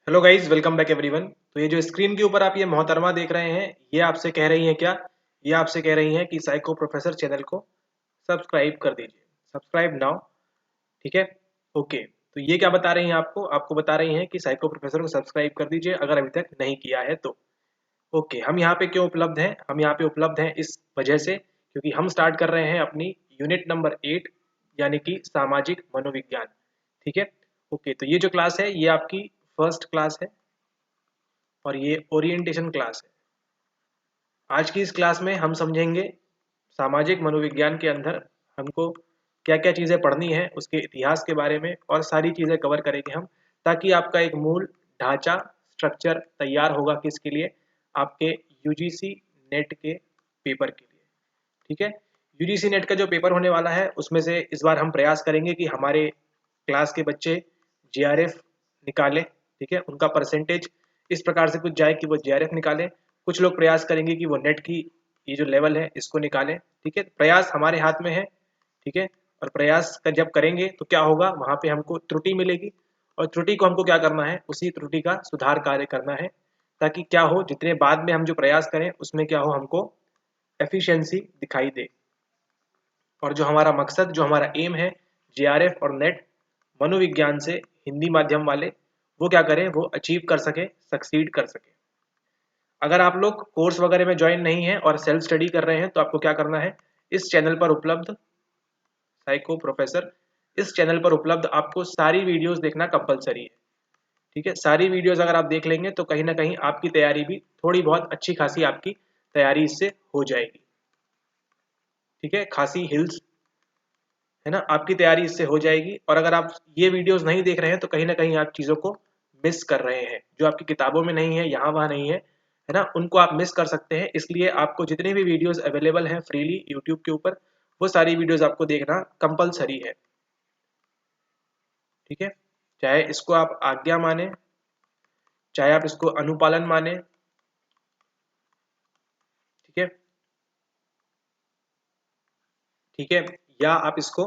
Hello guys, welcome back everyone. तो ये जो स्क्रीन के ऊपर आप ये मोहतरमा देख रहे हैं, ये आपसे कह रही हैं क्या? ये आपसे कह रही हैं कि साइको प्रोफेसर चैनल को सब्सक्राइब कर दीजिए। Subscribe now. ठीक है। ओके, तो ये क्या बता रही हैं? आपको आपको बता रही हैं कि साइको प्रोफेसर को सब्सक्राइब कर दीजिए अगर अभी तक नहीं किया है तो। ओके, हम यहाँ पे क्यों उपलब्ध हैं? हम यहाँ पे उपलब्ध हैं इस वजह से क्योंकि हम स्टार्ट कर रहे हैं अपनी यूनिट नंबर 8, यानी कि सामाजिक मनोविज्ञान। ठीक है। ओके, तो ये जो क्लास है ये आपकी फर्स्ट क्लास है और ये ओरिएंटेशन क्लास है। आज की इस क्लास में हम समझेंगे सामाजिक मनोविज्ञान के अंदर हमको क्या क्या चीज़ें पढ़नी है, उसके इतिहास के बारे में और सारी चीज़ें कवर करेंगे हम, ताकि आपका एक मूल ढांचा स्ट्रक्चर तैयार होगा किसके लिए? आपके यूजीसी नेट के पेपर के लिए। ठीक है। यूजीसी नेट का जो पेपर होने वाला है उसमें से इस बार हम प्रयास करेंगे कि हमारे क्लास के बच्चे जीआरएफ निकालें। ठीक है, उनका परसेंटेज इस प्रकार से कुछ जाए कि वो जीआरएफ निकालें। कुछ लोग प्रयास करेंगे कि वो नेट की ये जो लेवल है इसको निकालें। ठीक है, प्रयास हमारे हाथ में है। ठीक है, और प्रयास का जब करेंगे तो क्या होगा, वहाँ पे हमको त्रुटि मिलेगी और त्रुटि को हमको क्या करना है, उसी त्रुटि का सुधार कार्य करना है, ताकि क्या हो, जितने बाद में हम जो प्रयास करें उसमें क्या हो, हमको एफिशिएंसी दिखाई दे। और जो हमारा मकसद, जो हमारा एम है जेआरएफ और नेट मनोविज्ञान से हिंदी माध्यम वाले, वो क्या करें, वो अचीव कर सके, सक्सीड कर सके। अगर आप लोग कोर्स वगैरह में ज्वाइन नहीं है और सेल्फ स्टडी कर रहे हैं तो आपको क्या करना है, इस चैनल पर उपलब्ध साइको प्रोफेसर, इस चैनल पर उपलब्ध आपको सारी वीडियोस देखना कंपलसरी है। ठीक है, सारी वीडियोस अगर आप देख लेंगे तो कहीं ना कहीं आपकी तैयारी भी थोड़ी बहुत अच्छी खासी आपकी तैयारी इससे हो जाएगी। ठीक है, खासी हिल्स है ना, आपकी तैयारी इससे हो जाएगी। और अगर आप ये वीडियोस नहीं देख रहे हैं तो कहीं ना कहीं आप चीज़ों को मिस कर रहे हैं, जो आपकी किताबों में नहीं है, यहाँ वहाँ नहीं है ना, उनको आप मिस कर सकते हैं। इसलिए आपको जितने भी वीडियोस अवेलेबल हैं फ्रीली यूट्यूब के ऊपर, वो सारी वीडियोस आपको देखना कंपलसरी है। ठीक है, चाहे इसको आप आज्ञा माने, चाहे आप इसको अनुपालन माने। ठीक है। ठीक है, या आप इसको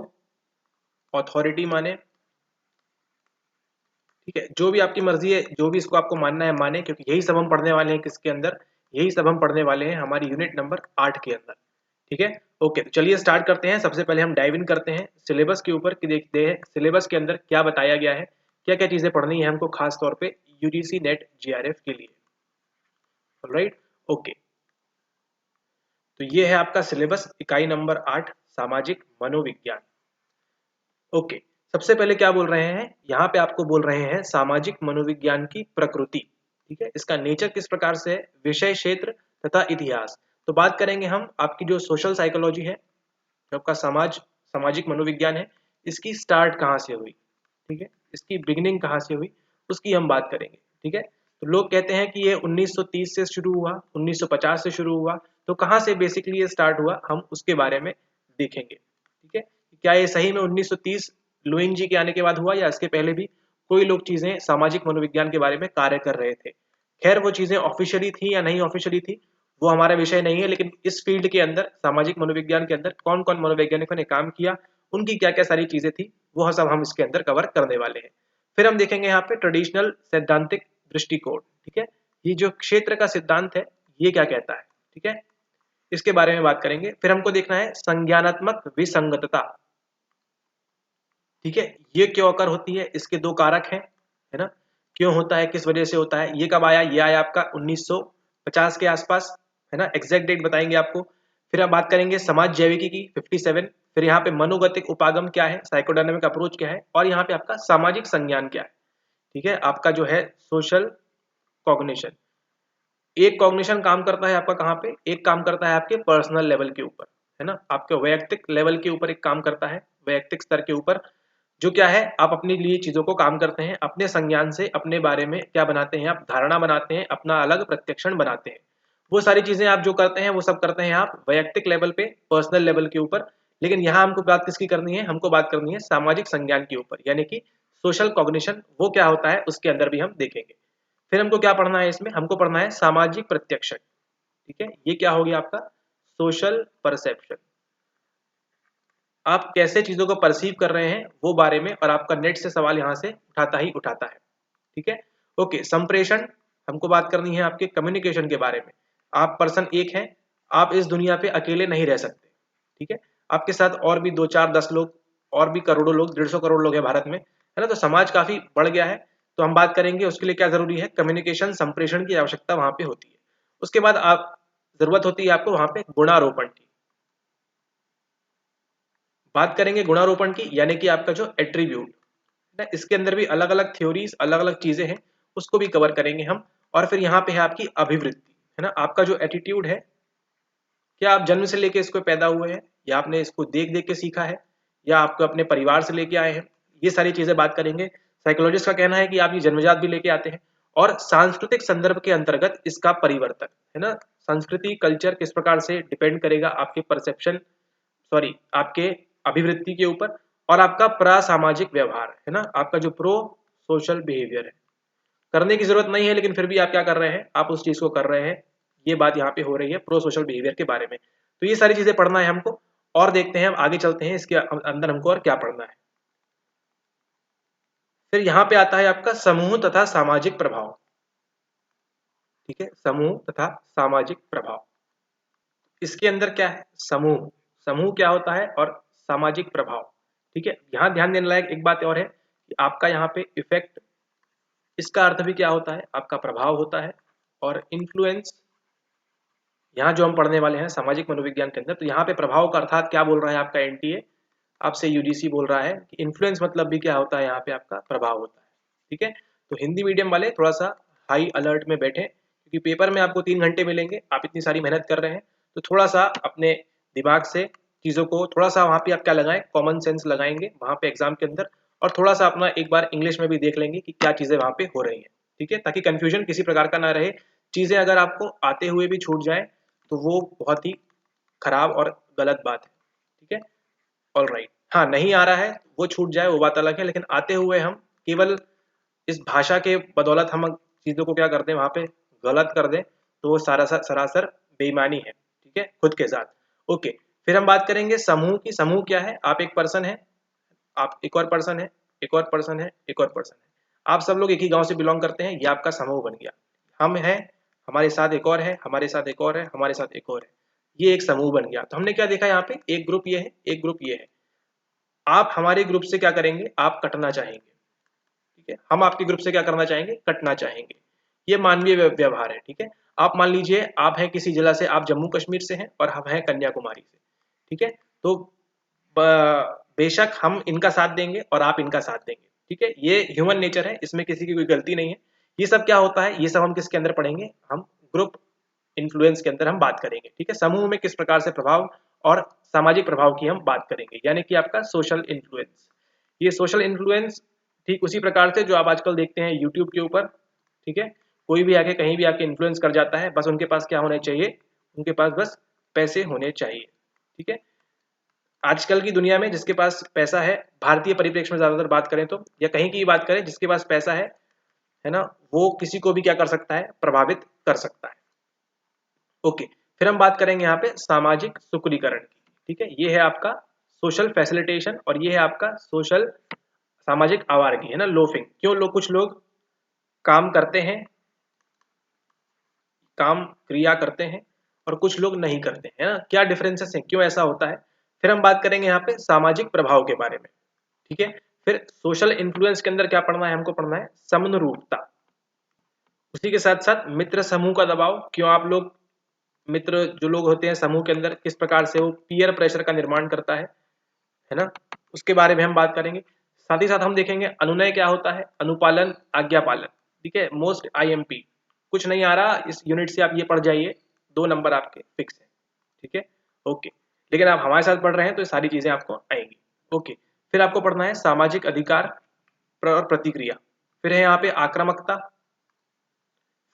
अथॉरिटी माने। ठीक है, जो भी आपकी मर्जी है, जो भी इसको आपको मानना है माने, क्योंकि यही सब हम पढ़ने वाले हैं किसके अंदर, यही सब हम पढ़ने वाले हैं हमारी यूनिट नंबर 8 के अंदर। ठीक है। ओके, तो चलिए स्टार्ट करते हैं। सबसे पहले हम डाइव इन करते हैं सिलेबस के ऊपर कि देखते हैं सिलेबस के अंदर क्या बताया गया है, क्या क्या चीजें पढ़नी है हमको, खास तौर पे यूजीसी नेट जीआरएफ के लिए। राइट। ओके, तो ये है आपका सिलेबस, इकाई नंबर 8, सामाजिक मनोविज्ञान। ओके, सबसे पहले क्या बोल रहे हैं यहाँ पे, आपको बोल रहे हैं सामाजिक मनोविज्ञान की प्रकृति। ठीक है, इसका नेचर किस प्रकार से है, विषय क्षेत्र तथा इतिहास। तो बात करेंगे हम आपकी जो सोशल साइकोलॉजी है, जो आपका सामाजिक मनोविज्ञान है, इसकी स्टार्ट कहाँ से हुई। ठीक है, इसकी बिगिनिंग कहाँ से हुई, उसकी हम बात करेंगे। ठीक है, तो लोग कहते हैं कि ये 1930 से शुरू हुआ, 1950 से शुरू हुआ, तो कहाँ से बेसिकली ये स्टार्ट हुआ, हम उसके बारे में देखेंगे। ठीक है, क्या ये सही में 1930 लुइंग जी के आने के बाद हुआ, या इसके पहले भी कोई लोग चीजें सामाजिक मनोविज्ञान के बारे में कार्य कर रहे थे। खैर, वो चीजें ऑफिशियली थी या नहीं ऑफिशियली थी, वो हमारा विषय नहीं है, लेकिन इस फील्ड के अंदर, सामाजिक मनोविज्ञान के अंदर कौन कौन मनोवैज्ञानिकों ने काम किया, उनकी क्या क्या सारी चीजें थी, वो सब हम इसके अंदर कवर करने वाले हैं। फिर हम देखेंगे यहाँ पे ट्रेडिशनल सैद्धांतिक दृष्टिकोण। ठीक है, ये जो क्षेत्र का सिद्धांत है, ये क्या कहता है। ठीक है, इसके बारे में बात करेंगे। फिर हमको देखना है संज्ञानात्मक विसंगतता। ठीक है, ये क्यों अकर होती है, इसके दो कारक हैं, है ना, क्यों होता है, किस वजह से होता है, ये कब आया, ये आया आपका 1950 के आसपास, है ना, एग्जैक्ट डेट बताएंगे आपको। फिर हम बात करेंगे समाज जैविकी की 57। फिर यहाँ पे मनोगतिक उपागम क्या है, साइकोडायनामिक अप्रोच क्या है, और यहाँ पे आपका सामाजिक संज्ञान क्या है। ठीक है, आपका जो है सोशल कॉग्निशन। एक कॉग्निशन काम करता है आपका कहाँ पे, एक काम करता है आपके पर्सनल लेवल के ऊपर, है ना, आपके वैयक्तिक लेवल के ऊपर एक काम करता है, वैयक्तिक स्तर के ऊपर, जो क्या है, आप अपने लिए चीजों को काम करते हैं, अपने संज्ञान से अपने बारे में क्या बनाते हैं, आप धारणा बनाते हैं, अपना अलग प्रत्यक्षण बनाते हैं। वो सारी चीजें आप जो करते हैं वो सब करते हैं आप वैयक्तिक लेवल पे, पर्सनल लेवल के ऊपर। लेकिन यहाँ हमको बात किसकी करनी है, हमको बात करनी है सामाजिक संज्ञान के ऊपर, यानी कि सोशल कॉग्निशन, वो क्या होता है उसके अंदर भी हम देखेंगे। फिर हमको क्या पढ़ना है इसमें, हमको पढ़ना है सामाजिक प्रत्यक्षण। ठीक है, ये क्या हो गया आपका सोशल परसेप्शन, आप कैसे चीजों को परसीव कर रहे हैं वो बारे में, और आपका नेट से सवाल यहाँ से उठाता ही उठाता है। ठीक है। ओके, संप्रेषण हमको बात करनी है आपके कम्युनिकेशन के बारे में। आप पर्सन एक हैं, आप इस दुनिया पे अकेले नहीं रह सकते, ठीक है। आपके साथ और भी 2 4 10 लोग और भी करोड़ों लोग, 150 करोड़ लोग हैं भारत में, है ना। तो समाज काफी बढ़ गया है। तो हम बात करेंगे उसके लिए क्या जरूरी है, कम्युनिकेशन, संप्रेषण की आवश्यकता वहां पे होती है। उसके बाद आप जरूरत होती है आपको वहां पे गुणारोपण की। बात करेंगे गुणारोपण की, यानी कि आपका जो एट्रीब्यूट है, इसके अंदर भी अलग अलग थ्योरीज, अलग अलग चीजें हैं, उसको भी कवर करेंगे हम। और फिर यहाँ पे है आपकी अभिवृत्ति, है ना। आपका जो एटीट्यूड है, क्या आप जन्म से लेके इसको पैदा हुए हैं, या आपने इसको देख देख के सीखा है, या आपको अपने परिवार से लेके आए हैं, ये सारी चीजें बात करेंगे। साइकोलॉजिस्ट का कहना है कि आप ये जन्मजात भी लेके आते हैं। और सांस्कृतिक संदर्भ के अंतर्गत इसका परिवर्तन, है ना। संस्कृति, कल्चर किस प्रकार से डिपेंड करेगा आपके परसेप्शन, सॉरी आपके अभिवृत्ति के ऊपर, और आपका प्रासामाजिक व्यवहार, है ना, आपका जो प्रो सोशल बिहेवियर है। करने की जरूरत नहीं है, लेकिन फिर भी आप क्या कर रहे हैं, आप उस चीज को कर रहे हैं। ये बात यहाँ पे हो रही है प्रो सोशल बिहेवियर के बारे में। तो ये सारी चीजें पढ़ना है हमको, और देखते हैं हम आगे चलते हैं इसके अंदर हमको और क्या पढ़ना है। फिर यहाँ पे आता है आपका समूह तथा सामाजिक प्रभाव, ठीक है, समूह तथा सामाजिक प्रभाव। इसके अंदर क्या है, समूह, समूह क्या होता है, और सामाजिक प्रभाव, ठीक है। यहाँ ध्यान देने लायक एक बात और है कि आपका यहाँ पे इफेक्ट, इसका अर्थ भी क्या होता है, आपका प्रभाव होता है। और इन्फ्लुएंस, यहाँ जो हम पढ़ने वाले हैं सामाजिक मनोविज्ञान के अंदर, तो यहाँ पे प्रभाव का अर्थात क्या बोल रहा है आपका एनटीए, आपसे यूजीसी बोल रहा है कि इन्फ्लुएंस मतलब भी क्या होता है, यहाँ पे आपका प्रभाव होता है, ठीक है। तो हिंदी मीडियम वाले थोड़ा सा हाई अलर्ट में बैठे, क्योंकि पेपर में आपको 3 घंटे मिलेंगे, आप इतनी सारी मेहनत कर रहे हैं, तो थोड़ा सा अपने दिमाग से चीज़ों को थोड़ा सा वहाँ पे आप क्या लगाएं, कॉमन सेंस लगाएंगे वहाँ पे एग्जाम के अंदर। और थोड़ा सा अपना एक बार इंग्लिश में भी देख लेंगे कि क्या चीज़ें वहाँ पे हो रही हैं, ठीक है, ताकि कंफ्यूजन किसी प्रकार का ना रहे। चीज़ें अगर आपको आते हुए भी छूट जाए तो वो बहुत ही खराब और गलत बात है, ठीक है। ऑल राइट, हाँ नहीं आ रहा है वो छूट जाए वो बात अलग है, लेकिन आते हुए हम केवल इस भाषा के बदौलत हम चीज़ों को क्या कर दें, वहाँ पे गलत कर दें, तो वो सरासर बेईमानी है, ठीक है, खुद के साथ। ओके, फिर हम बात करेंगे समूह की। समूह क्या है, आप एक पर्सन है, आप एक और पर्सन है, एक और पर्सन है, एक और पर्सन है, आप सब लोग एक ही गांव से बिलोंग करते हैं, ये आपका समूह बन गया। हम हैं, हमारे साथ एक और है, हमारे साथ एक और है, हमारे साथ एक और है, ये एक समूह बन गया। तो हमने क्या देखा यहाँ पे, एक ग्रुप ये है, एक ग्रुप ये है। आप हमारे ग्रुप से क्या करेंगे, आप कटना चाहेंगे, ठीक है, हम आपके ग्रुप से क्या करना चाहेंगे, कटना चाहेंगे। ये मानवीय व्यवहार है, ठीक है। आप मान लीजिए आप हैं किसी जिला से, आप जम्मू कश्मीर से हैं और हम हैं कन्याकुमारी से, ठीक है। तो बेशक हम इनका साथ देंगे और आप इनका साथ देंगे, ठीक है, ये ह्यूमन नेचर है, इसमें किसी की कोई गलती नहीं है। ये सब क्या होता है, ये सब हम किसके अंदर पढ़ेंगे, हम ग्रुप इन्फ्लुएंस के अंदर हम बात करेंगे, ठीक है। समूह में किस प्रकार से प्रभाव और सामाजिक प्रभाव की हम बात करेंगे, यानी कि आपका सोशल इन्फ्लुएंस। ये सोशल इन्फ्लुएंस ठीक उसी प्रकार से जो आप आजकल देखते हैं यूट्यूब के ऊपर, ठीक है, कोई भी आके कहीं भी आके इन्फ्लुएंस कर जाता है, बस उनके पास क्या होने चाहिए, उनके पास बस पैसे होने चाहिए, ठीक है। आजकल की दुनिया में जिसके पास पैसा है, भारतीय परिप्रेक्ष्य में ज्यादातर बात करें तो, या कहीं की बात करें, जिसके पास पैसा है ना, वो किसी को भी क्या कर सकता है, प्रभावित कर सकता है। ओके, फिर हम बात करेंगे यहाँ पे सामाजिक सुकुलीकरण की, ठीक है। ये है आपका सोशल फैसिलिटेशन, और ये है आपका सोशल सामाजिक आवारगी, है ना, लोफिंग। क्यों लोग, कुछ लोग काम करते हैं, काम क्रिया करते हैं, और कुछ लोग नहीं करते हैं, है ना, क्या डिफरेंसेस हैं, क्यों ऐसा होता है। फिर हम बात करेंगे यहाँ पे सामाजिक प्रभाव के बारे में, ठीक है। फिर सोशल इन्फ्लुएंस के अंदर क्या पढ़ना है, हमको पढ़ना है समनुरूपता। उसी के साथ साथ मित्र समूह का दबाव, क्यों आप लोग, मित्र जो लोग होते हैं समूह के अंदर, किस प्रकार से वो पीयर प्रेशर का निर्माण करता है ना, उसके बारे में हम बात करेंगे। साथ ही साथ हम देखेंगे अनुनय क्या होता है, अनुपालन, आज्ञा पालन, ठीक है, मोस्ट आईएमपी। कुछ नहीं आ रहा इस यूनिट से, आप ये पढ़ जाइए, 2 नंबर आपके फिक्स है, ठीक है। ओके, लेकिन आप हमारे साथ पढ़ रहे हैं तो ये सारी चीजें आपको आएंगी। ओके, फिर आपको पढ़ना है सामाजिक अधिकार और प्रतिक्रिया। फिर है यहाँ पे आक्रामकता।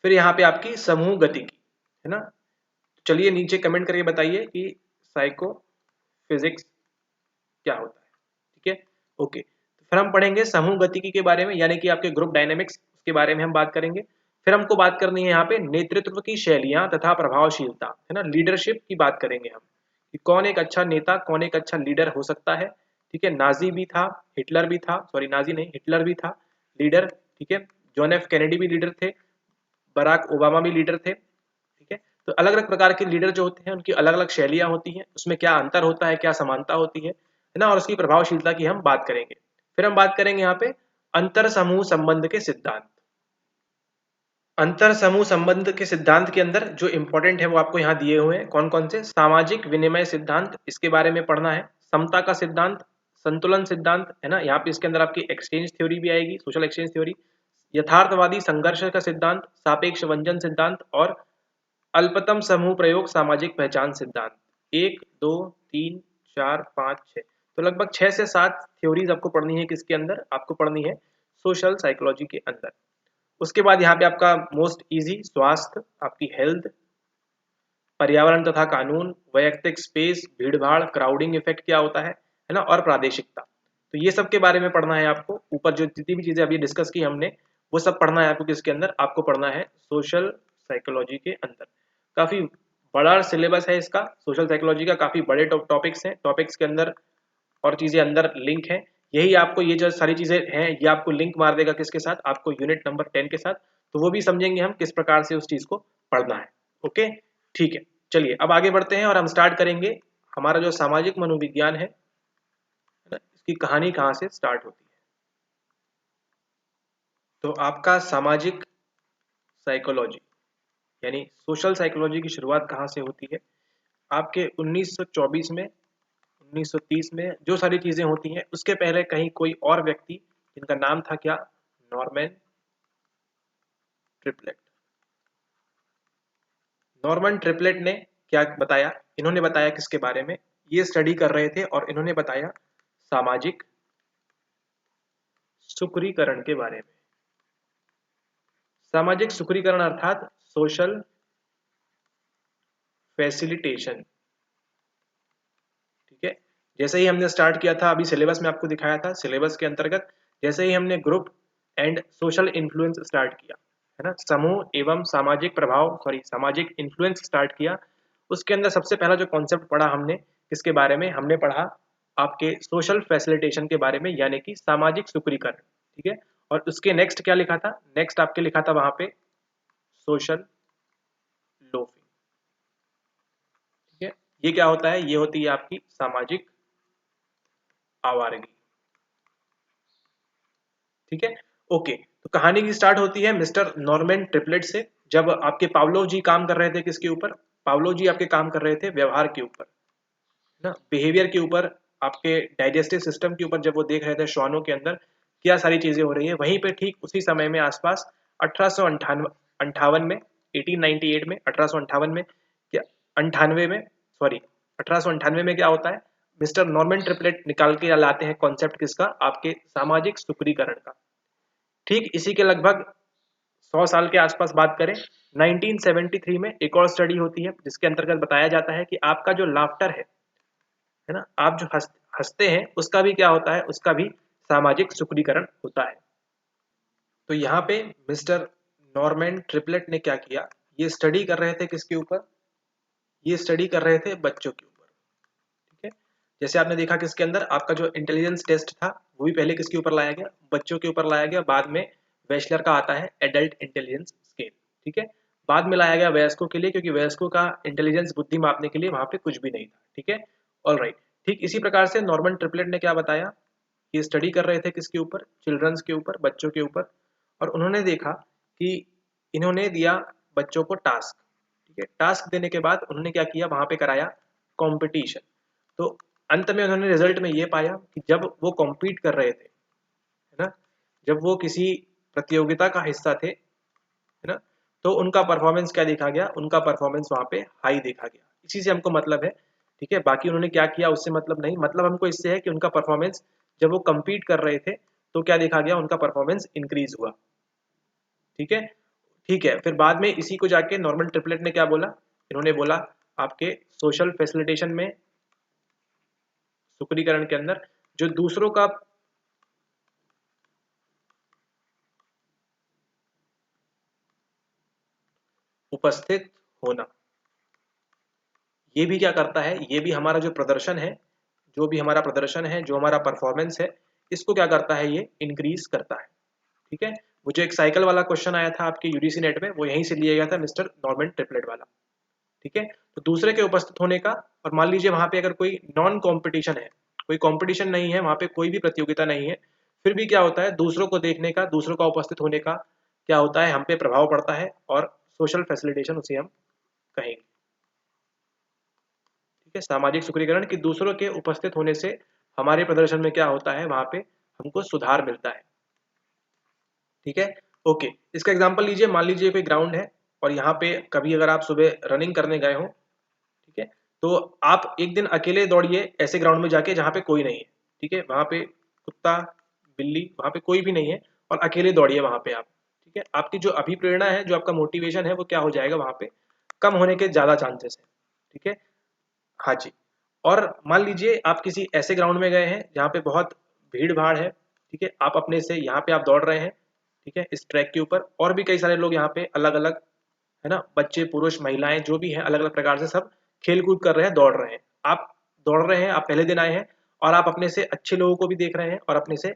फिर यहाँ पे आपकी समूह गतिकी, है ना। चलिए नीचे कमेंट करके बताइए कि साइको फिजिक्स क्या होता है, ठीक है। ओके, तो फिर हम पढ़ेंगे समूह गतिकी के बारे में, यानी कि आपके ग्रुप डायनेमिक्स, उसके बारे में हम बात करेंगे। फिर हमको बात करनी है यहाँ पे नेतृत्व की शैलियां तथा प्रभावशीलता, है ना, लीडरशिप की बात करेंगे हम, कि कौन एक अच्छा नेता, कौन एक अच्छा लीडर हो सकता है, ठीक है। नाजी भी था, हिटलर भी था, सॉरी नाजी नहीं, हिटलर भी था लीडर, ठीक है, जॉन एफ कैनेडी भी लीडर थे, बराक ओबामा भी लीडर थे। ठीक है, तो अलग अलग प्रकार के लीडर जो होते हैं उनकी अलग अलग शैलियां होती हैं, उसमें क्या अंतर होता है, क्या समानता होती है ना, और उसकी प्रभावशीलता की हम बात करेंगे। फिर हम बात करेंगे यहाँ पे अंतर समूह संबंध के सिद्धांत। अंतर समूह संबंध के सिद्धांत के अंदर जो इंपॉर्टेंट है वो आपको यहाँ दिए हुए हैं। कौन कौन से? सामाजिक विनिमय सिद्धांत, इसके बारे में पढ़ना है। समता का सिद्धांत, संतुलन सिद्धांत है ना, यहाँ पे इसके अंदर आपकी एक्सचेंज थ्योरी भी आएगी, सोशल एक्सचेंज थ्योरी, यथार्थवादी संघर्ष का सिद्धांत, सापेक्ष वंजन सिद्धांत और अल्पतम समूह प्रयोग सामाजिक पहचान सिद्धांत। 1 2 3 4 5 6, तो लगभग 6 से 7 थ्योरीज आपको पढ़नी है। किसके अंदर आपको पढ़नी है? सोशल साइकोलॉजी के अंदर। उसके बाद यहाँ पे आपका मोस्ट इजी स्वास्थ्य, आपकी हेल्थ, पर्यावरण तथा कानून, वैयक्तिक स्पेस, भीड़भाड़, क्राउडिंग इफेक्ट क्या होता है ना, और प्रादेशिकता। तो ये सब के बारे में पढ़ना है आपको। ऊपर जो जितनी भी चीजें अभी डिस्कस की हमने वो सब पढ़ना है आपको। किसके अंदर आपको पढ़ना है? सोशल साइकोलॉजी के अंदर। काफी बड़ा सिलेबस है इसका, सोशल साइकोलॉजी का काफी बड़े टॉपिक्स हैं। टॉपिक्स के अंदर और चीजें अंदर लिंक है। यही आपको ये जो सारी चीजें हैं ये आपको लिंक मार देगा किसके साथ? आपको यूनिट नंबर 10 के साथ। तो वो भी समझेंगे हम किस प्रकार से उस चीज को पढ़ना है। ओके, ठीक है, चलिए अब आगे बढ़ते हैं और हम स्टार्ट करेंगे हमारा जो सामाजिक मनोविज्ञान है ना, इसकी कहानी कहाँ से स्टार्ट होती है। तो आपका सामाजिक साइकोलॉजी यानी सोशल साइकोलॉजी की शुरुआत कहाँ से होती है? आपके 1924 में, 1930 में जो सारी चीजें होती हैं उसके पहले कहीं कोई और व्यक्ति जिनका नाम था क्या? Norman triplet. नॉर्मन ट्रिपलेट ने क्या बताया? इन्होंने बताया किसके बारे में? ये स्टडी कर रहे थे और इन्होंने बताया सामाजिक सुकुरीकरण के बारे में। सामाजिक सुकुरीकरण अर्थात सोशल फैसिलिटेशन। ठीक है, जैसे ही हमने स्टार्ट किया था, अभी सिलेबस में आपको दिखाया था, सिलेबस के अंतर्गत जैसे ही हमने group and social influence start किया है ना, समूह एवं सामाजिक प्रभाव, सामाजिक इन्फ्लुएंस स्टार्ट किया, उसके अंदर सबसे पहला जो कॉन्सेप्ट पढ़ा हमने किसके बारे में? हमने पढ़ा आपके सोशल फैसिलिटेशन के बारे में, यानी कि सामाजिक सुकुरीकरण। ठीक है, और उसके नेक्स्ट क्या लिखा था? नेक्स्ट आपके लिखा था वहां पे सोशल लोफिंग। ठीक है, ये क्या होता है? ये होती है आपकी सामाजिक आवारगी। ठीक है, ओके, तो कहानी की स्टार्ट होती है मिस्टर नॉर्मन ट्रिपलेट से। जब आपके पावलोव जी काम कर रहे थे किसके ऊपर? पावलोव जी आपके काम कर रहे थे व्यवहार के ऊपर ना, बिहेवियर के ऊपर, आपके डाइजेस्टिव सिस्टम के ऊपर। जब वो देख रहे थे श्वानों के अंदर क्या सारी चीजें हो रही है, वहीं पे ठीक उसी समय में आसपास 1858 में, 1898 में, 1858 में क्या, 98 में, सॉरी 1898 में क्या होता है? मिस्टर नॉर्मन ट्रिपलेट निकाल के लाते हैं कॉन्सेप्ट किसका? आपके सामाजिक सुकुरीकरण का। ठीक इसी के लगभग 100 साल के आसपास बात करें, 1973 में एक और स्टडी होती है जिसके अंतर्गत बताया जाता है कि आपका जो लाफ्टर है ना, आप जो हंसते हैं उसका भी क्या होता है? उसका भी सामाजिक सुकुरीकरण होता है। तो यहाँ पे मिस्टर नॉर्मन ट्रिपलेट ने क्या किया? ये स्टडी कर रहे थे किसके ऊपर? ये स्टडी कर रहे थे बच्चों के ऊपर। ठीक है, जैसे आपने देखा किसके अंदर आपका जो इंटेलिजेंस टेस्ट था वो भी पहले किसके ऊपर लाया गया? बच्चों के ऊपर लाया गया। बाद में वेशलर का आता है एडल्ट इंटेलिजेंस स्केल। ठीक है, बाद में लाया गया वयस्कों के लिए, क्योंकि वयस्कों का इंटेलिजेंस, बुद्धि मापने के लिए वहां पे कुछ भी नहीं था। ठीक है, ऑल राइट। ठीक इसी प्रकार से नॉर्मन ट्रिपलेट ने क्या बताया? ये स्टडी कर रहे थे किसके ऊपर? चिल्ड्रंस के ऊपर, बच्चों के ऊपर। और उन्होंने देखा कि इन्होंने दिया बच्चों को टास्क। ठीक है, टास्क देने के बाद उन्होंने क्या किया? वहां पे कराया कंपटीशन। तो अंत में उन्होंने रिजल्ट में ये पाया कि जब वो कॉम्पीट कर रहे थे है ना, जब वो किसी प्रतियोगिता का हिस्सा थे है ना, तो उनका परफॉर्मेंस क्या देखा गया? उनका परफॉर्मेंस वहां पे हाई देखा गया। इसी से हमको मतलब है। ठीक है, बाकी उन्होंने क्या किया उससे मतलब नहीं, मतलब हमको इससे है कि उनका परफॉर्मेंस जब वो कम्पीट कर रहे थे तो क्या देखा गया? उनका परफॉर्मेंस इंक्रीज हुआ। ठीक है, ठीक है, फिर बाद में इसी को जाके नॉर्मन ट्रिपलेट ने क्या बोला? इन्होंने बोला आपके सोशल फैसिलिटेशन में, सुकुरीकरण के अंदर जो दूसरों का उपस्थित होना, ये भी क्या करता है? ये भी हमारा जो प्रदर्शन है, जो भी हमारा प्रदर्शन है, जो हमारा परफॉर्मेंस है, इसको क्या करता है? ये इंक्रीज करता है। ठीक है, वो जो एक साइकिल वाला क्वेश्चन आया था आपके यूजीसी नेट में, वो यहीं से लिया गया था, मिस्टर नॉर्मन ट्रिपलेट वाला। ठीक है, तो दूसरे के उपस्थित होने का, और मान लीजिए वहां पे अगर कोई नॉन कॉम्पिटिशन है, कोई कंपटीशन नहीं है, वहां पे कोई भी प्रतियोगिता नहीं है, फिर भी क्या होता है, दूसरों को देखने का, दूसरों का उपस्थित होने का क्या होता है, हम पे प्रभाव पड़ता है, और सोशल फैसिलिटेशन उसे हम कहेंगे। ठीक है, सामाजिक सुदृढ़ीकरण कि दूसरों के उपस्थित होने से हमारे प्रदर्शन में क्या होता है, वहां पे हमको सुधार मिलता है। ठीक है, ओके, इसका एग्जांपल लीजिए, मान लीजिए कोई ग्राउंड है और यहाँ पे कभी अगर आप सुबह रनिंग करने गए हो, ठीक है, तो आप एक दिन अकेले दौड़िए ऐसे ग्राउंड में जाके जहाँ पे कोई नहीं है। ठीक है, वहां पे कुत्ता बिल्ली वहां पे कोई भी नहीं है, और अकेले दौड़िए वहां पे आप। ठीक है, आपकी जो अभिप्रेरणा है, जो आपका मोटिवेशन है, वो क्या हो जाएगा, वहां पे कम होने के ज्यादा चांसेस है। ठीक है, हाँ जी। और मान लीजिए आप किसी ऐसे ग्राउंड में गए हैं जहाँ पे बहुत भीड़ भाड़ है। ठीक है, आप अपने से यहाँ पे आप दौड़ रहे हैं, ठीक है, इस ट्रैक के ऊपर और भी कई सारे लोग यहाँ पे अलग अलग, है ना, बच्चे पुरुष महिलाएं जो भी हैं, अलग अलग प्रकार से सब खेल कूद कर रहे हैं, दौड़ रहे हैं। आप दौड़ रहे हैं, आप पहले दिन आए हैं, और आप अपने से अच्छे लोगों को भी देख रहे हैं और अपने से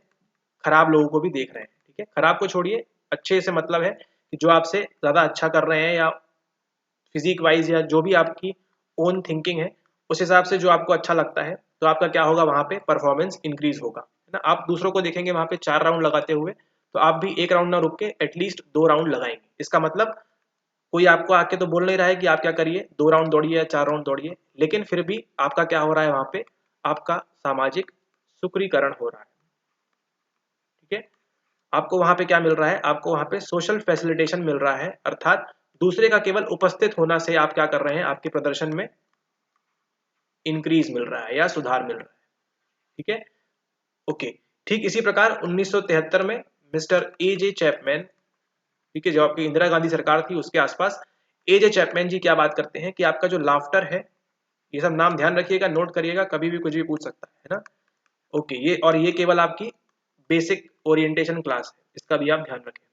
खराब लोगों को भी देख रहे हैं। ठीक है, खराब को छोड़िए, अच्छे से मतलब है कि जो आपसे ज्यादा अच्छा कर रहे हैं, या फिजिक वाइज, या जो भी आपकी ओन थिंकिंग है, उस हिसाब से जो आपको अच्छा लगता है, तो आपका क्या होगा, वहां पे परफॉर्मेंस इंक्रीज होगा, है ना। आप दूसरों को देखेंगे वहां पे 4 राउंड लगाते हुए, तो आप भी एक राउंड ना रुक के एटलीस्ट 2 राउंड लगाएंगे। इसका मतलब कोई आपको आके तो बोल नहीं रहा है कि आप क्या करिए, 2 राउंड दौड़िए या 4 राउंड दौड़िए, लेकिन फिर भी आपका क्या हो रहा है, वहां पे आपका सामाजिक सुकृीकरण हो रहा है। ठीक है, आपको वहां पे क्या मिल रहा है, आपको वहां पे सोशल फैसिलिटेशन मिल रहा है, अर्थात दूसरे का केवल उपस्थित होना से आप क्या कर रहे हैं, आपके प्रदर्शन में इंक्रीज मिल रहा है या सुधार मिल रहा है। ठीक है, ओके। ठीक इसी प्रकार 1973 में मिस्टर ए जे चैपमैन, ठीक है, जो आपकी इंदिरा गांधी सरकार थी उसके आसपास, ए जे चैपमैन जी क्या बात करते हैं कि आपका जो लाफ्टर है, ये सब नाम ध्यान रखिएगा, नोट करिएगा, कभी भी कुछ भी पूछ सकता है ना। ओके, ये और ये केवल आपकी बेसिक ओरिएंटेशन क्लास है, इसका भी आप ध्यान रखें।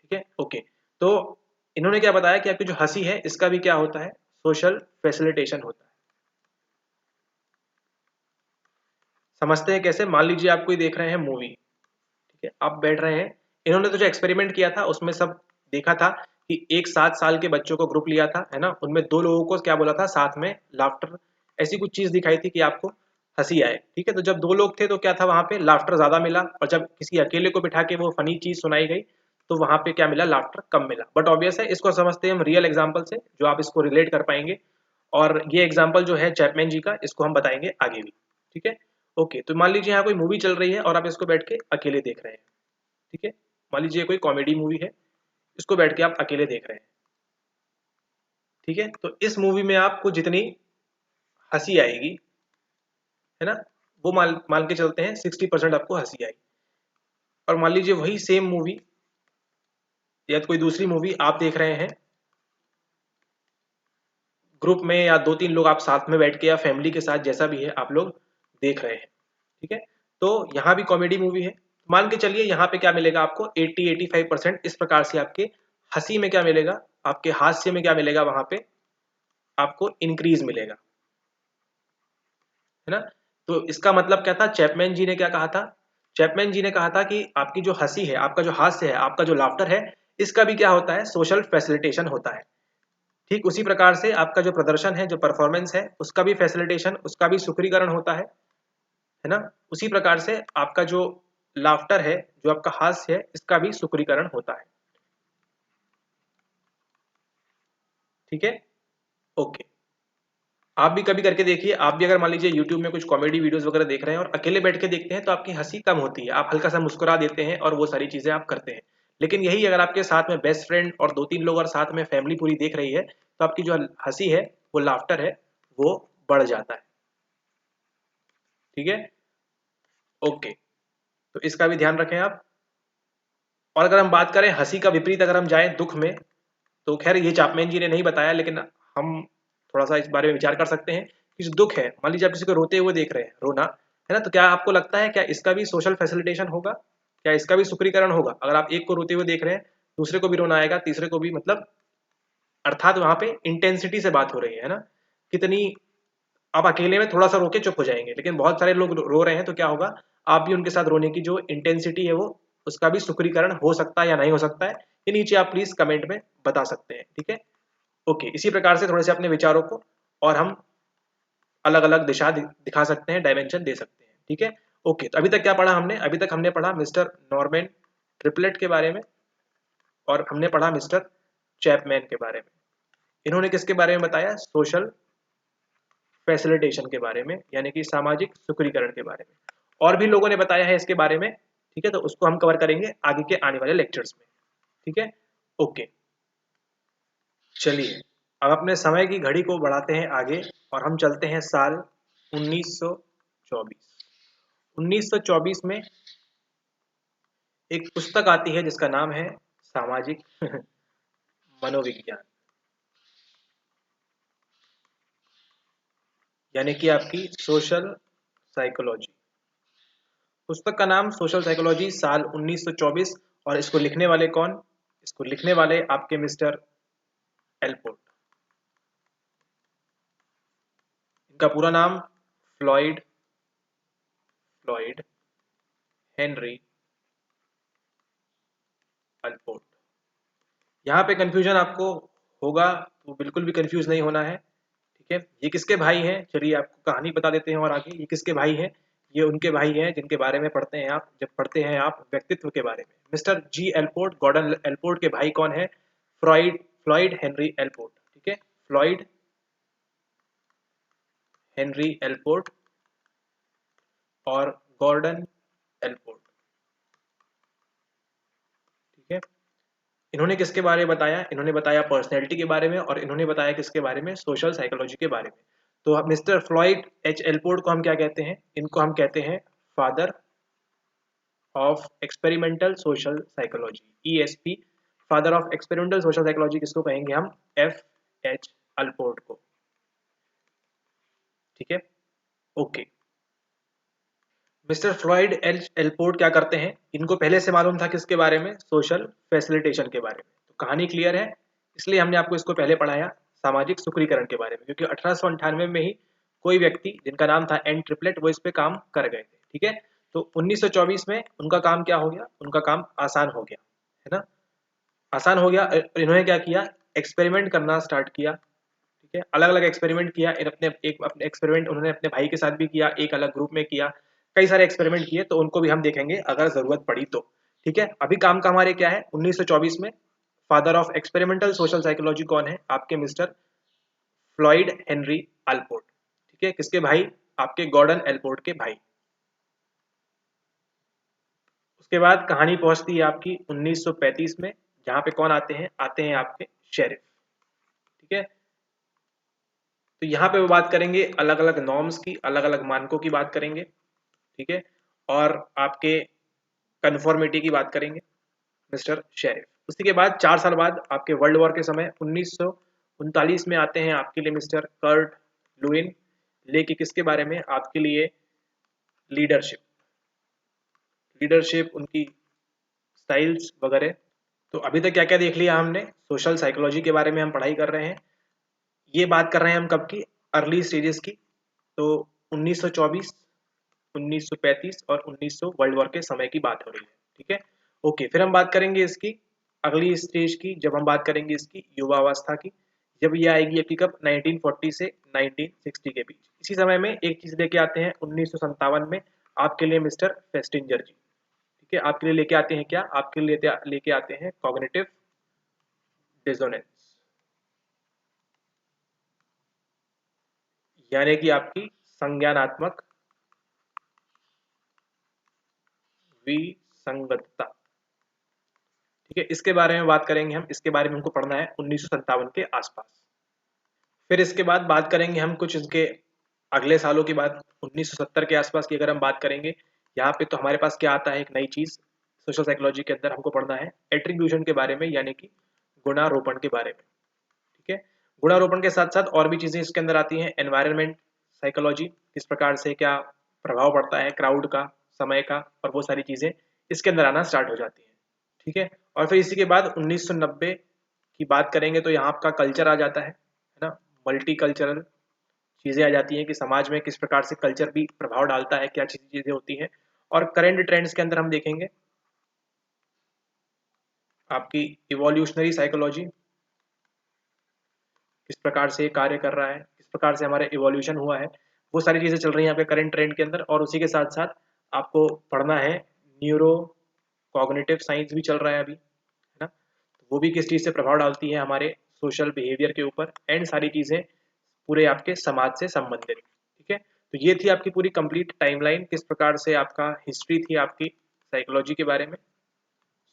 ठीक है, ओके। तो इन्होंने क्या बताया कि आपकी जो हंसी है, इसका भी क्या होता है, सोशल फैसिलिटेशन होता है। समझते हैं कैसे, मान लीजिए आप कोई देख रहे हैं मूवी, ठीक है, आप बैठ रहे हैं, इन्होंने तो जो एक्सपेरिमेंट किया था उसमें सब देखा था कि एक 7 साल के बच्चों को ग्रुप लिया था, है ना, उनमें 2 लोगों को क्या बोला था, साथ में लाफ्टर ऐसी कुछ चीज दिखाई थी कि आपको हंसी आए। ठीक है, तो जब 2 लोग थे तो क्या था, वहां पे लाफ्टर ज्यादा मिला, और जब किसी अकेले को बिठा के वो फनी चीज सुनाई गई, तो वहां पे क्या मिला, लाफ्टर कम मिला। बट ऑब्वियस है, इसको समझते हैं हम रियल एग्जाम्पल से, जो आप इसको रिलेट कर पाएंगे, और ये एग्जाम्पल जो है चैपमैन जी का, इसको हम बताएंगे आगे भी। ठीक है, ओके, तो मान लीजिए यहाँ कोई मूवी चल रही है और आप इसको बैठ के अकेले देख रहे हैं। ठीक है, मान लीजिए कोई कॉमेडी मूवी है, इसको बैठ के आप अकेले देख रहे हैं। ठीक है, तो इस मूवी में आपको जितनी हंसी आएगी, है ना, वो मान मान के चलते हैं 60% आपको हंसी आई। और मान लीजिए वही सेम मूवी या कोई दूसरी मूवी आप देख रहे हैं ग्रुप में, या 2-3 लोग आप साथ में बैठ के, या फैमिली के साथ, जैसा भी है आप लोग देख रहे हैं। ठीक है, तो यहाँ भी कॉमेडी मूवी है, मान के चलिए यहाँ पे क्या मिलेगा आपको, 80-85% इस प्रकार से आपके हंसी में क्या मिलेगा, आपके हास्य में क्या मिलेगा, वहां पे आपको इंक्रीज मिलेगा, है ना। तो इसका मतलब क्या था, चैपमैन जी ने क्या कहा था, चैपमैन जी ने कहा था कि आपकी जो हंसी है, आपका जो हास्य है, आपका जो लाफ्टर है, इसका भी क्या होता है, सोशल फैसिलिटेशन होता है। ठीक उसी प्रकार से आपका जो प्रदर्शन है, जो परफॉर्मेंस है, उसका भी फैसिलिटेशन, उसका भी सुखरीकरण होता है ना। उसी प्रकार से आपका जो लाफ्टर है, जो आपका हास्य है, इसका भी सुखरीकरण होता है। ठीक है, ओके। आप भी कभी करके देखिए, आप भी अगर मान लीजिए यूट्यूब में कुछ कॉमेडी वीडियोस वगैरह देख रहे हैं और अकेले बैठ के देखते हैं, तो आपकी हंसी कम होती है, आप हल्का सा मुस्कुरा देते हैं और वो सारी चीजें आप करते हैं। लेकिन यही अगर आपके साथ में बेस्ट फ्रेंड और 2-3 लोग और साथ में फैमिली पूरी देख रही है, तो आपकी जो हंसी है, वो लाफ्टर है, वो बढ़ जाता है। ठीक है, ओके, तो इसका भी ध्यान रखें आप। और अगर हम बात करें हंसी का विपरीत, अगर हम जाएं दुख में, तो खैर ये चैपमैन जी ने नहीं बताया, लेकिन हम थोड़ा सा इस बारे में विचार कर सकते हैं कि जो दुख है, मान लीजिए आप किसी को रोते हुए देख रहे हैं, रोना, है ना, तो क्या आपको लगता है क्या इसका भी सोशल फैसिलिटेशन होगा, क्या इसका भी सुखरीकरण होगा। अगर आप एक को रोते हुए देख रहे हैं, दूसरे को भी रोना आएगा, तीसरे को भी, मतलब अर्थात वहां पे इंटेंसिटी से बात हो रही है ना, कितनी। आप अकेले में थोड़ा सा रोके चुप हो जाएंगे, लेकिन बहुत सारे लोग रो रहे हैं, तो क्या होगा, आप भी उनके साथ रोने की जो इंटेंसिटी है वो उसका भी सुक्रीकरण हो सकता है या नहीं हो सकता है, ये नीचे आप प्लीज कमेंट में बता सकते हैं। ठीक है, ओके। इसी प्रकार से थोड़े से अपने विचारों को और हम अलग अलग दिशा दिखा सकते हैं, डायमेंशन दे सकते हैं। ठीक है, ओके। तो अभी तक क्या पढ़ा हमने? अभी तक हमने पढ़ा मिस्टर नॉर्मन ट्रिपलेट के बारे में और हमने पढ़ा मिस्टर चैपमैन के बारे में। इन्होंने किसके बारे में बताया? सोशल फैसिलिटेशन के बारे में, यानी कि सामाजिक सुकृीकरण के बारे में। और भी लोगों ने बताया है इसके बारे में। ठीक है, तो उसको हम कवर करेंगे आगे के आने वाले लेक्चर्स में। ठीक है, ओके। चलिए अब अपने समय की घड़ी को बढ़ाते हैं आगे और हम चलते हैं साल 1924। 1924 में एक पुस्तक आती है जिसका नाम है सामाजिक मनोविज्ञान, यानी कि आपकी सोशल साइकोलॉजी। पुस्तक का नाम सोशल साइकोलॉजी, साल 1924। और इसको लिखने वाले कौन? इसको लिखने वाले आपके मिस्टर एल्पोर्ट। इनका पूरा नाम फ्लॉयड फ्लॉयड हेनरी एल्पोर्ट। यहाँ पे कंफ्यूजन आपको होगा, तो बिल्कुल भी कंफ्यूज नहीं होना है। ठीक है, ये किसके भाई हैं? चलिए आपको कहानी बता देते हैं और आगे ये किसके भाई हैं। ये उनके भाई हैं जिनके बारे में पढ़ते हैं आप, जब पढ़ते हैं आप व्यक्तित्व के बारे में। मिस्टर जी एल्पोर्ट, गॉर्डन एल्पोर्ट के भाई कौन है? Floyd Henry Allport. ठीक है, फ्लॉयड हेनरी एल्पोर्ट और गॉर्डन एल्पोर्ट। ठीक है, इन्होंने किसके बारे में बताया? इन्होंने बताया पर्सनैलिटी के बारे में और इन्होंने बताया किसके बारे में? सोशल साइकोलॉजी के बारे में। तो मिस्टर फ्लॉयड एच एल्पोर्ट को हम क्या कहते हैं? इनको हम कहते हैं father of experimental social psychology, ESP। Father of experimental social psychology किसको कहेंगे हम? FH एल्पोर्ट को। ठीक है, ओके। मिस्टर फ्लॉयड एल्पोर्ट क्या करते हैं? इनको पहले से मालूम था किसके बारे में? सोशल फैसिलिटेशन के बारे में। तो कहानी क्लियर है, इसलिए हमने आपको इसको पहले पढ़ाया सामाजिक सुकृीकरण के बारे में, क्योंकि 1898 में ही कोई व्यक्ति जिनका नाम था एन ट्रिपलेट वो इस पे काम कर गए थे। ठीक है, तो 1924 में उनका काम क्या हो गया? उनका काम आसान हो गया, है ना? आसान हो गया। इन्होंने क्या किया? एक्सपेरिमेंट करना स्टार्ट किया। ठीक है, अलग अलग एक्सपेरिमेंट किया। अपने एक्सपेरिमेंट उन्होंने अपने भाई के साथ भी किया, एक अलग ग्रुप में किया, कई सारे एक्सपेरिमेंट किए, तो उनको भी हम देखेंगे अगर जरूरत पड़ी तो। ठीक है, अभी काम का हमारे क्या है? 1924 में father of experimental social psychology कौन है? आपके मिस्टर फ्लॉयड हेनरी एल्पोर्ट। ठीक है, किसके भाई? आपके गॉर्डन एल्पोर्ट के भाई। उसके बाद कहानी पहुंचती है आपकी 1935 में, जहां पे कौन आते हैं? आते हैं आपके शेरिफ। ठीक है, तो यहाँ पे वो बात करेंगे अलग अलग नॉर्म्स की, अलग अलग मानकों की बात करेंगे। ठीक है, और आपके कन्फॉर्मिटी की बात करेंगे मिस्टर शेरिफ। उसी के बाद 4 साल बाद आपके वर्ल्ड वॉर के समय 1939 में आते हैं आपके लिए मिस्टर कर्ट लुइन, लेके किसके बारे में? आपके लिए लीडरशिप, उनकी स्टाइल्स वगैरह। तो अभी तक क्या क्या देख लिया हमने? सोशल साइकोलॉजी के बारे में हम पढ़ाई कर रहे हैं। ये बात कर रहे हैं हम कब की? अर्ली स्टेजेस की। तो 1924, 1935 और 1900 वर्ल्ड वॉर के समय की बात हो रही है। ठीक है, ओके। फिर हम बात करेंगे इसकी अगली स्टेज की, जब हम बात करेंगे इसकी युवावस्था की, जब ये आएगी आपकी कब? 1940 से 1960 के बीच। इसी समय में एक चीज लेके आते हैं 1957 में आपके लिए मिस्टर फेस्टिंजर जी। ठीक है, आपके लिए लेके आते हैं क्या? आपके लिए लेके आते हैं कॉग्निटिव डिसोनेंस, यानी कि आपकी संज्ञानात्मक विसंगतता। ठीक है, इसके बारे में बात करेंगे हम। इसके बारे में हमको पढ़ना है 1957 के आसपास। फिर इसके बाद बात करेंगे हम कुछ इसके अगले सालों की बात। 1970 के आसपास की अगर हम बात करेंगे, यहाँ पे तो हमारे पास क्या आता है? एक नई चीज सोशल साइकोलॉजी के अंदर हमको पढ़ना है एट्रीब्यूशन के बारे में, यानी कि गुणारोपण के बारे में। ठीक है, गुणारोपण के साथ साथ और भी चीजें इसके अंदर आती हैं। एनवायरनमेंट साइकोलॉजी, किस प्रकार से क्या प्रभाव पड़ता है क्राउड का, समय का, और वो सारी चीजें इसके अंदर आना स्टार्ट हो जाती हैं। ठीक है, और फिर इसी के बाद 1990 की बात करेंगे तो यहाँ आपका कल्चर आ जाता है ना? मल्टी कल्चरल चीजें आ जाती हैं कि समाज में किस प्रकार से कल्चर भी प्रभाव डालता है, क्या चीजें होती हैं। और करंट ट्रेंड्स के अंदर हम देखेंगे आपकी इवोल्यूशनरी साइकोलॉजी, किस प्रकार से कार्य कर रहा है, किस प्रकार से हमारा इवोल्यूशन हुआ है, वो सारी चीज़ें चल रही हैं आपके करंट ट्रेंड के अंदर। और उसी के साथ साथ आपको पढ़ना है न्यूरो कॉग्निटिव साइंस भी चल रहा है अभी, है ना। तो वो भी किस चीज़ से प्रभाव डालती है हमारे सोशल बिहेवियर के ऊपर, एंड सारी चीज़ें पूरे आपके समाज से संबंधित। ठीक है, तो ये थी आपकी पूरी कंप्लीट टाइमलाइन, किस प्रकार से आपका हिस्ट्री थी आपकी साइकोलॉजी के बारे में,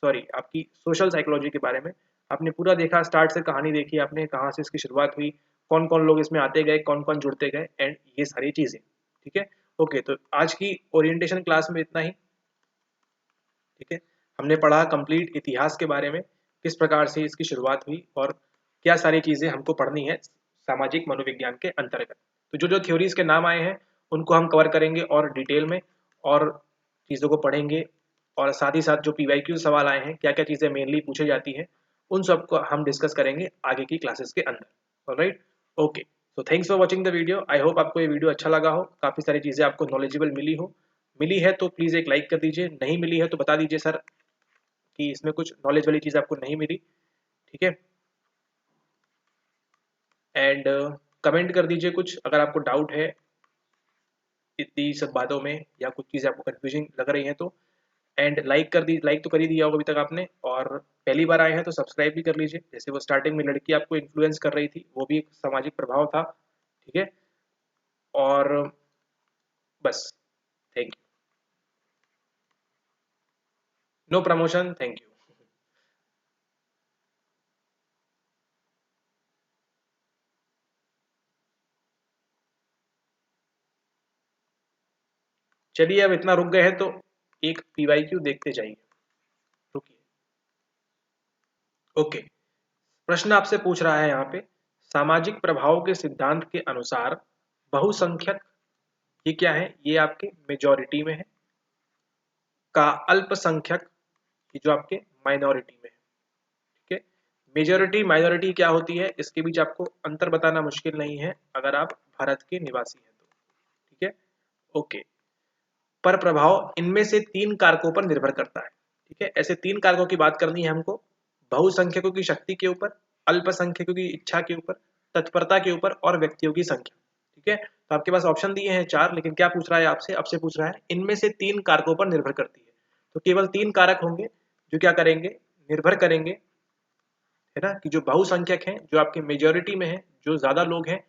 सॉरी आपकी सोशल साइकोलॉजी के बारे में। आपने पूरा देखा, स्टार्ट से कहानी देखी आपने, कहाँ से इसकी शुरुआत हुई, कौन कौन लोग इसमें आते गए, कौन कौन जुड़ते गए, एंड ये सारी चीज़ें। ठीक है, ओके, तो आज की ओरिएंटेशन क्लास में इतना ही। ठीक है, हमने पढ़ा कंप्लीट इतिहास के बारे में, किस प्रकार से इसकी शुरुआत हुई और क्या सारी चीज़ें हमको पढ़नी है सामाजिक मनोविज्ञान के अंतर्गत। तो जो जो थ्योरीज के नाम आए हैं उनको हम कवर करेंगे और डिटेल में, और चीज़ों को पढ़ेंगे, और साथ ही साथ जो PYQ सवाल आए हैं, क्या क्या चीज़ें मेनली पूछी जाती हैं, उन सब को हम डिस्कस करेंगे आगे की क्लासेस के अंदर। Alright, okay, so thanks for watching the video. I hope आपको ये वीडियो अच्छा लगा हो, काफ़ी सारी चीज़ें आपको नॉलेजेबल मिली है तो प्लीज़ एक लाइक कर दीजिए, नहीं मिली है तो बता दीजिए सर कि इसमें कुछ नॉलेज वाली चीज़ आपको नहीं मिली। ठीक है, एंड कमेंट कर दीजिए कुछ अगर आपको डाउट है इतनी सब बातों में, या कुछ चीज़ें आपको कंफ्यूजिंग लग रही हैं तो। एंड लाइक तो कर ही दिया होगा अभी तक आपने, और पहली बार आए हैं तो सब्सक्राइब भी कर लीजिए। जैसे वो स्टार्टिंग में लड़की आपको इन्फ्लुएंस कर रही थी, वो भी एक सामाजिक प्रभाव था। ठीक है, और बस, thank you. No promotion, thank you. चलिए, अब इतना रुक गए हैं तो एक PYQ देखते जाइए। रुकिए, ओके, प्रश्न आपसे पूछ रहा है यहाँ पे, सामाजिक प्रभाव के सिद्धांत के अनुसार बहुसंख्यक, ये क्या है, ये आपके मेजॉरिटी में है, का अल्पसंख्यक, ये जो आपके माइनॉरिटी में है। ठीक है, मेजॉरिटी माइनॉरिटी क्या होती है, इसके बीच आपको अंतर बताना मुश्किल नहीं है अगर आप भारत के निवासी हैं तो। ठीक है, ओके, पर प्रभाव इनमें से 3 कारकों पर निर्भर करता है। ठीक है, ऐसे 3 कारकों की बात करनी है हमको, बहुसंख्यकों की शक्ति के ऊपर, अल्पसंख्यकों की इच्छा के ऊपर, तत्परता के ऊपर, और व्यक्तियों की संख्या। ठीक है, तो आपके पास ऑप्शन दिए हैं 4, लेकिन क्या पूछ रहा है आपसे, आपसे पूछ रहा है इनमें से 3 कारकों पर निर्भर करती है। तो केवल 3 कारक होंगे जो क्या करेंगे, निर्भर करेंगे, है ना, कि जो बहुसंख्यक हैं, जो आपके मेजोरिटी में है, जो ज्यादा लोग हैं,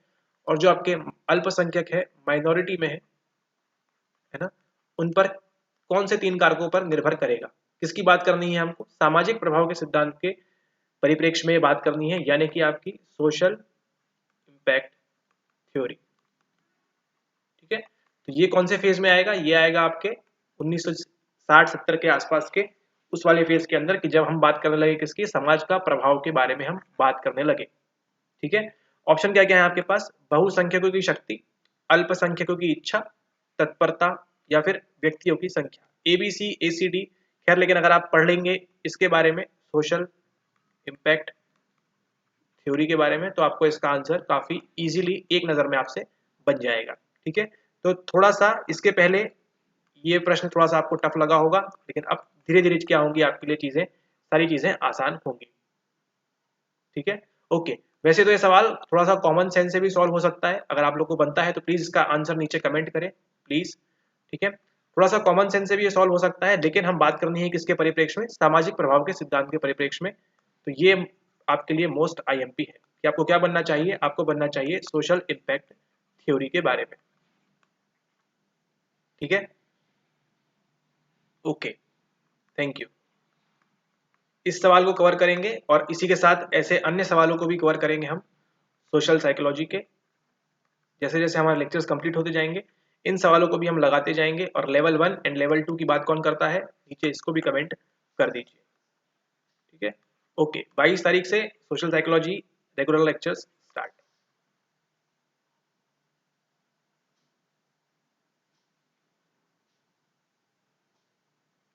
और जो आपके अल्पसंख्यक है, माइनॉरिटी में है ना, उन पर कौन से 3 कारकों पर निर्भर करेगा। किसकी बात करनी है हमको, सामाजिक प्रभाव के सिद्धांत के परिप्रेक्ष्य में बात करनी है, यानी कि आपकी सोशल इम्पैक्ट थ्योरी। ठीक है, तो ये कौन से फेज में आएगा, ये आएगा आपके 1960-70 के आसपास के उस वाले फेज के अंदर, कि जब हम बात करने लगे किसकी, समाज का प्रभाव के बारे में हम बात करने लगे। ठीक है, ऑप्शन क्या क्या है आपके पास, बहुसंख्यकों की शक्ति, अल्पसंख्यकों की इच्छा, तत्परता, या फिर व्यक्तियों की संख्या, ABCACD। खैर, लेकिन अगर आप पढ़ लेंगे इसके बारे में, सोशल इम्पैक्ट थ्योरी के बारे में, तो आपको इसका आंसर काफी इजीली एक नजर में आपसे बन जाएगा। ठीक है, तो थोड़ा सा इसके पहले ये प्रश्न थोड़ा सा आपको टफ लगा होगा, लेकिन अब धीरे धीरे क्या होंगी आपके लिए चीजें, सारी चीजें आसान होंगी। ठीक है, ओके, वैसे तो ये सवाल थोड़ा सा कॉमन सेंस से भी सॉल्व हो सकता है, अगर आप लोग को बनता है तो प्लीज इसका आंसर नीचे कमेंट करें प्लीज। ठीक है, थोड़ा सा कॉमन सेंस से भी ये सॉल्व हो सकता है, लेकिन हम बात करनी है किसके परिप्रेक्ष्य में, सामाजिक प्रभाव के सिद्धांत के परिप्रेक्ष्य में। तो ये आपके लिए मोस्ट IMP है कि आपको क्या बनना चाहिए, आपको बनना चाहिए सोशल इम्पैक्ट थ्योरी के बारे में। ठीक है, ओके, थैंक यू। इस सवाल को कवर करेंगे और इसी के साथ ऐसे अन्य सवालों को भी कवर करेंगे हम सोशल साइकोलॉजी के। जैसे जैसे हमारे लेक्चर्स कंप्लीट होते जाएंगे, इन सवालों को भी हम लगाते जाएंगे, और लेवल 1 एंड लेवल 2 की बात कौन करता है, नीचे इसको भी कमेंट कर दीजिए। ठीक है, ओके, 22 तारीख से सोशल साइकोलॉजी रेगुलर लेक्चर्स